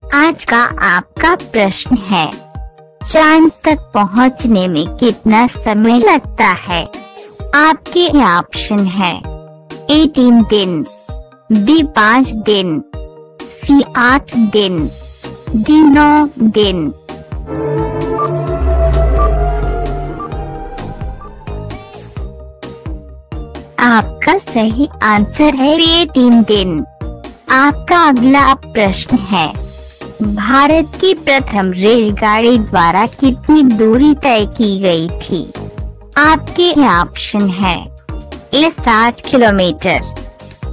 आज का आपका प्रश्न है, चांद तक पहुंचने में कितना समय लगता है? आपके ऑप्शन है ए 3 दिन, बी 5 दिन, सी 8 दिन, डी 9 दिन। आपका सही आंसर है ए 3 दिन। आपका अगला प्रश्न है, भारत की प्रथम रेलगाड़ी द्वारा कितनी दूरी तय की गई थी? आपके ऑप्शन है ए 60 किलोमीटर,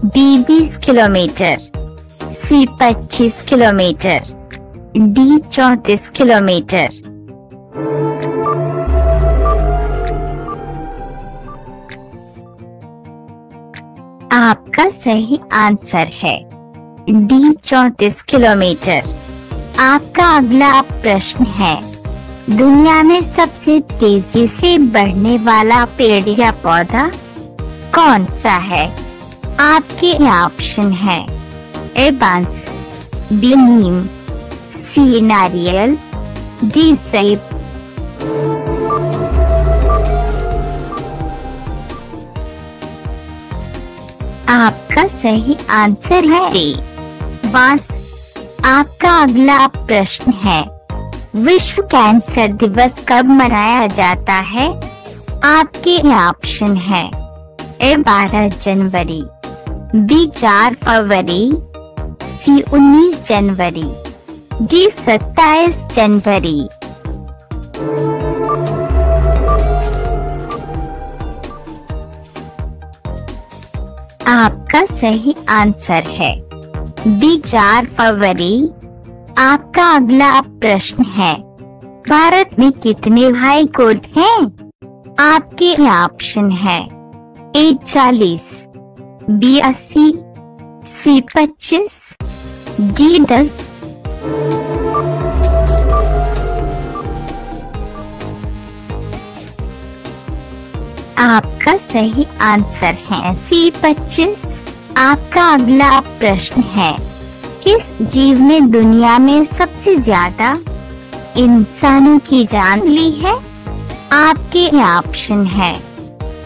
बी 20 किलोमीटर, सी 25 किलोमीटर, डी 34 किलोमीटर। आपका सही आंसर है डी 34 किलोमीटर। आपका अगला प्रश्न है, दुनिया में सबसे तेजी से बढ़ने वाला पेड़ या पौधा कौन सा है? आपके ऑप्शन है ए बांस, बी नीम, सी नारियल, डी सेब। आपका सही आंसर है ए बांस। आपका अगला प्रश्न है, विश्व कैंसर दिवस कब मनाया जाता है? आपके ऑप्शन है ए 12 जनवरी, बी 4 फरवरी, सी 19 जनवरी, डी 27 जनवरी। आपका सही आंसर है बी 4 फरवरी। आपका अगला प्रश्न है, भारत में कितने हाई कोर्ट हैं? आपके ऑप्शन है ए 40, बी 80, सी 25, डी 10। आपका सही आंसर है सी 25। आपका अगला प्रश्न है, किस जीव ने दुनिया में सबसे ज्यादा इंसानों की जान ली है? आपके ऑप्शन है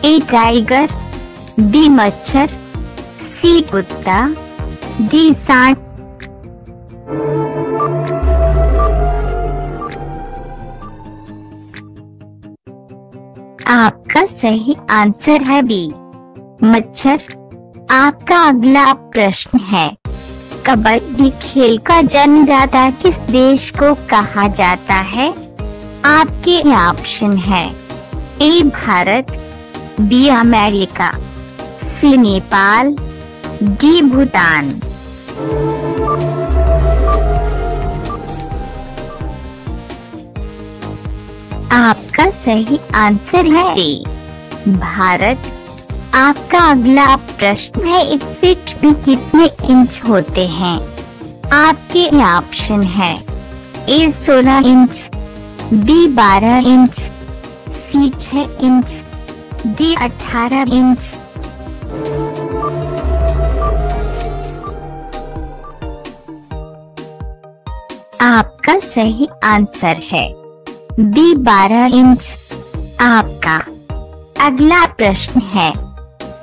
ए टाइगर, बी मच्छर, सी कुत्ता, डी सांप। आपका सही आंसर है बी मच्छर। आपका अगला प्रश्न है, कबड्डी खेल का जन्मदाता किस देश को कहा जाता है? आपके ऑप्शन है A Bharat, B America, C Nepal, D Bhutan. आपका सही आंसर है ए भारत। आपका अगला प्रश्न है, एक फीट में कितने इंच होते हैं? आपके ऑप्शन है ए 16 इंच, बी 12 इंच, सी 6 इंच, डी 18 इंच। आपका सही आंसर है बी 12 इंच। आपका अगला प्रश्न है,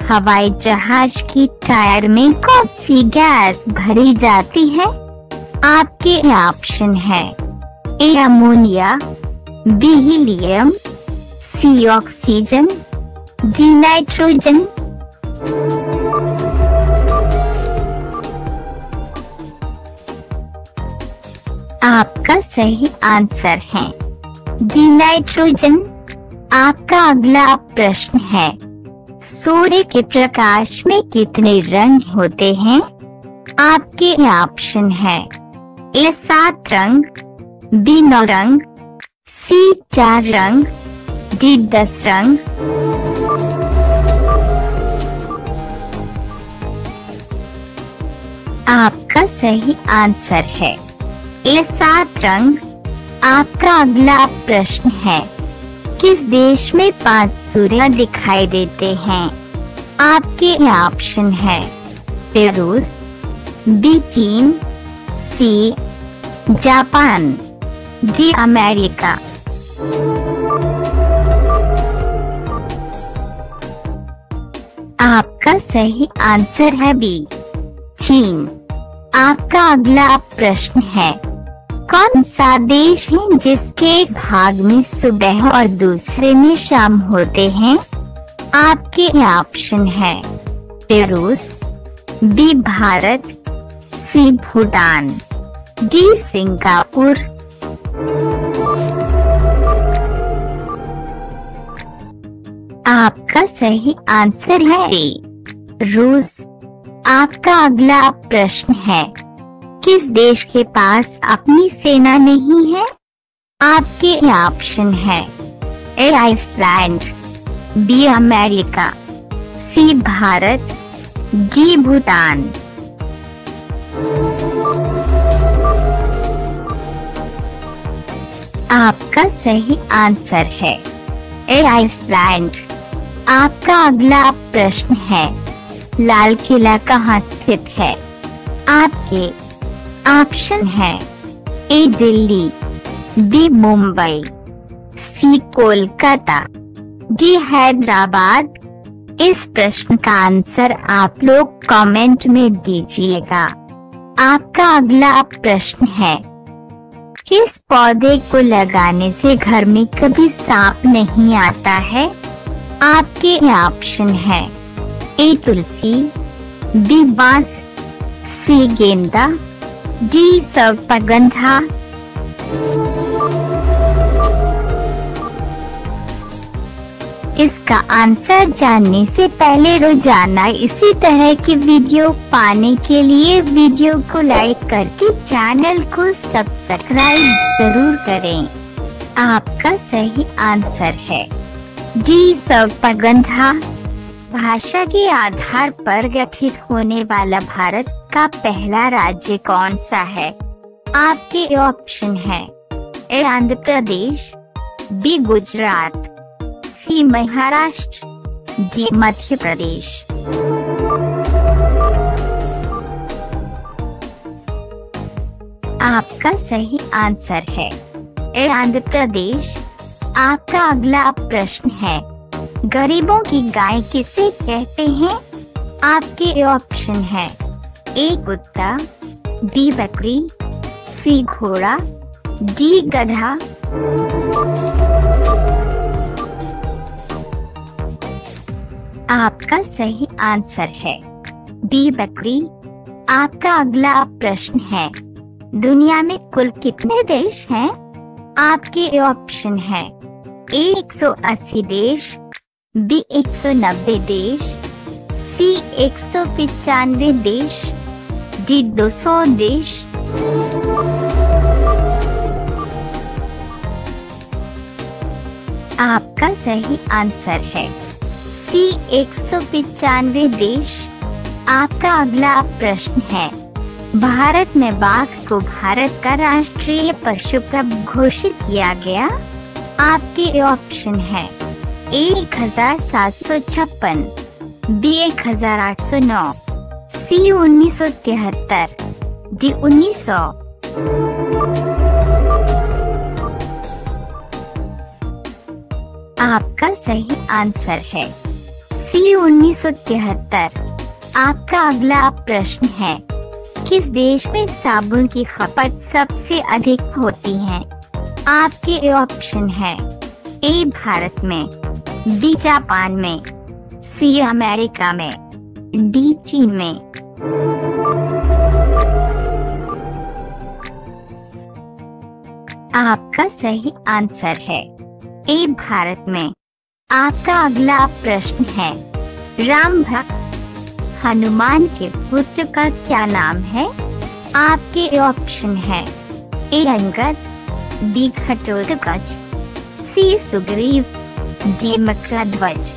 हवाई जहाज की टायर में कौन सी गैस भरी जाती है? आपके ऑप्शन है A ammonia, B helium, C oxygen, D nitrogen. आपका सही आंसर है डी नाइट्रोजन। आपका अगला प्रश्न है, सूर्य के प्रकाश में कितने रंग होते हैं? आपके ऑप्शन है ए 7 रंग, बी 9 रंग, सी 4 रंग, डी 10 रंग। आपका सही आंसर है ए 7 रंग। आपका अगला प्रश्न है, किस देश में 5 सूर्य दिखाई देते हैं? आपके ऑप्शन है ए रूस, बी चीन, सी जापान, डी अमेरिका। आपका सही आंसर है बी, चीन। आपका अगला प्रश्न है, कौन सा देश है जिसके एक भाग में सुबह और दूसरे में शाम होते हैं? आपके ऑप्शन है रूस, बी भारत, सी भूटान, डी सिंगापुर। आपका सही आंसर है ए, रूस। आपका अगला प्रश्न है, किस देश के पास अपनी सेना नहीं है? आपके ऑप्शन है ए Iceland, B America, C Bharat, D Bhutan. आपका सही आंसर है ए आइसलैंड। आपका अगला प्रश्न है, लाल किला कहाँ स्थित है? आपके ऑप्शन है ए दिल्ली, बी मुंबई, सी कोलकाता, डी हैदराबाद। इस प्रश्न का आंसर आप लोग कमेंट में दीजिएगा। आपका अगला प्रश्न है, किस पौधे को लगाने से घर में कभी सांप नहीं आता है? आपके ऑप्शन है ए तुलसी, बी बांस, सी गेंदा, डी सर्पगंधा। इसका आंसर जानने से पहले रोजाना इसी तरह की वीडियो पाने के लिए वीडियो को लाइक करके चैनल को सब्सक्राइब जरूर करें। आपका सही आंसर है डी सर्पगंधा। भाषा के आधार पर गठित होने वाला भारत का पहला राज्य कौन सा है? आपके ऑप्शन है ए आंध्र प्रदेश, बी गुजरात, सी महाराष्ट्र, डी मध्य प्रदेश। आपका सही आंसर है ए आंध्र प्रदेश। आपका अगला प्रश्न है, गरीबों की गाय किसे कहते हैं? आपके ऑप्शन है ए कुत्ता, बी बकरी, सी घोड़ा, डी गधा। आपका सही आंसर है बी बकरी। आपका अगला प्रश्न है, दुनिया में कुल कितने देश हैं? आपके ऑप्शन है ए 180 देश, बी 190 देश, सी 195 देश, डी 200 देश। आपका सही आंसर है सी 195 देश। आपका अगला प्रश्न है, भारत में बाघ को भारत का राष्ट्रीय पशु कब घोषित किया गया? आपके ऑप्शन है ए 1756, बी 1809, सी 1973, डी 1900। आपका सही आंसर है सी 1973। आपका अगला प्रश्न है, किस देश में साबुन की खपत सबसे अधिक होती है? आपके ऑप्शन है ए भारत में, बी जापान में, सी अमेरिका में, डी चीन में। आपका सही आंसर है ए भारत में। आपका अगला प्रश्न है, राम भक्त हनुमान के पुत्र का क्या नाम है? आपके ऑप्शन है ए अंगद, बी घटोत्कच, सी सुग्रीव, डी मकरध्वज।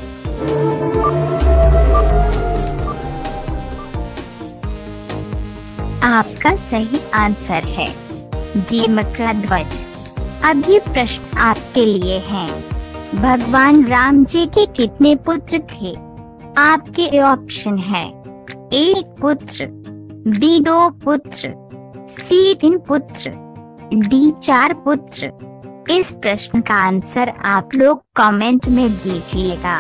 आपका सही आंसर है डी मकरध्वज। अब ये प्रश्न आपके लिए हैं, भगवान राम जी के कितने पुत्र थे? आपके ऑप्शन है ए 1 पुत्र, बी 2 पुत्र, सी 3 पुत्र, डी 4 पुत्र। इस प्रश्न का आंसर आप लोग कमेंट में दीजिएगा।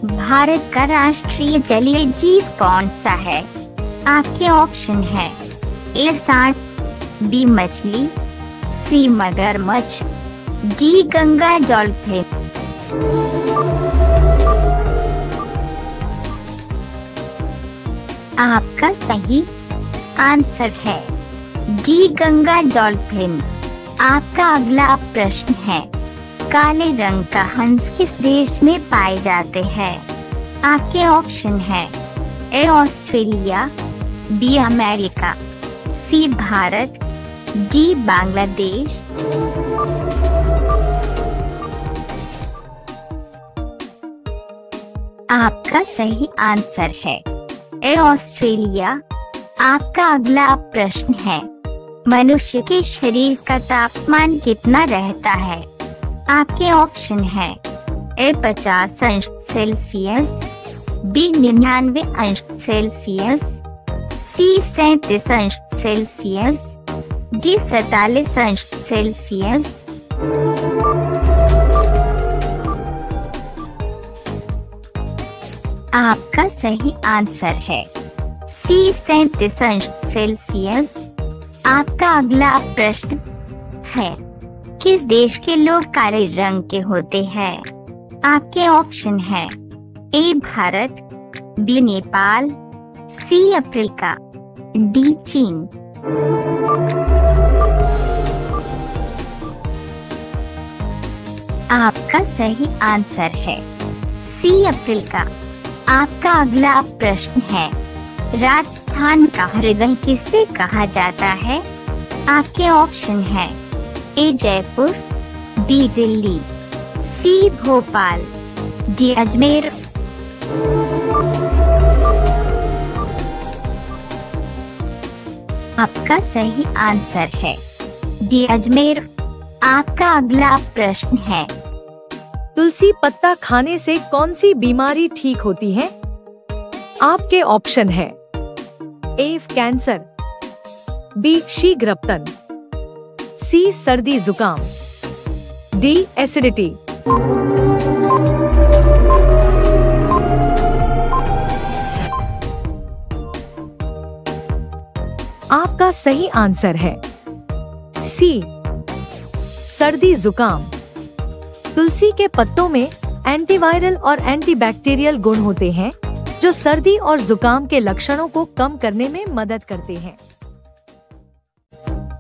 भारत का राष्ट्रीय जलीय जीव कौन सा है? आपके ऑप्शन है ए सांप, बी मछली, सी मगरमच्छ, डी गंगा डॉल्फिन। आपका सही आंसर है डी गंगा डॉल्फिन। आपका अगला प्रश्न है, काले रंग का हंस किस देश में पाए जाते हैं? आपके ऑप्शन है A Australia, B America, C Bharat, D Bangladesh. आपका सही आंसर है ए ऑस्ट्रेलिया। आपका अगला प्रश्न है, मनुष्य के शरीर का तापमान कितना रहता है? आपके ऑप्शन है ए 50 अंश सेल्सियस, बी 99 अंश सेल्सियस, सी 37 अंश सेल्सियस, डी 47 अंश सेल्सियस। आपका सही आंसर है सी 37 अंश सेल्सियस। आपका अगला प्रश्न है, किस देश के लोग काले रंग के होते हैं? आपके ऑप्शन है A Bharat, B Nepal, C Africa, D चीन। आपका सही आंसर है सी अफ्रीका। आपका अगला प्रश्न है, राजस्थान का हृदय किसे कहा जाता है? आपके ऑप्शन है ए जयपुर, बी दिल्ली, सी भोपाल, डी अजमेर। आपका सही आंसर है डी अजमेर। आपका अगला प्रश्न है, तुलसी पत्ता खाने से कौन सी बीमारी ठीक होती है? आपके ऑप्शन है ए कैंसर, बी शीघ्रपतन, सी सर्दी जुकाम, डी एसिडिटी। आपका सही आंसर है सी सर्दी जुकाम। तुलसी के पत्तों में एंटीवायरल और एंटीबैक्टीरियल गुण होते हैं जो सर्दी और जुकाम के लक्षणों को कम करने में मदद करते हैं।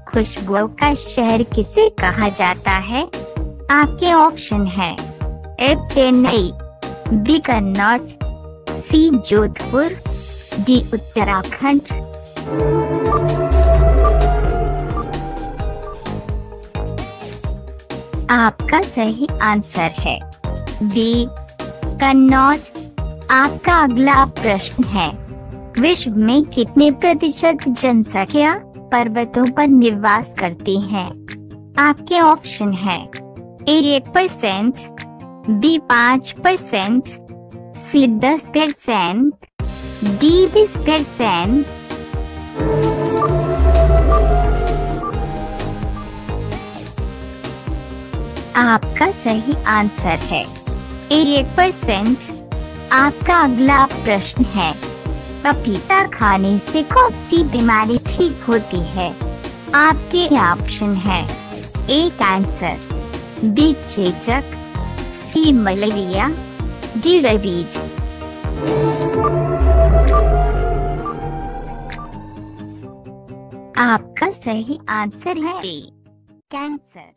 खुशबुओं का शहर किसे कहा जाता है? आपके ऑप्शन है ए चेन्नई, बी कन्नौज, सी जोधपुर, डी उत्तराखंड। आपका सही आंसर है बी कन्नौज। आपका अगला प्रश्न है, विश्व में कितने प्रतिशत जनसंख्या पर्वतों पर निवास करती है? आपके ऑप्शन है ए 1%, बी 5%, सी 10%, डी 20%। आपका सही आंसर है ए 1%। आपका अगला प्रश्न है, पपीता खाने से कौन सी बीमारी ठीक होती है? आपके ऑप्शन है ए कैंसर, बी चेचक, सी मलेरिया, डी रेबीज। आपका सही आंसर है ए कैंसर।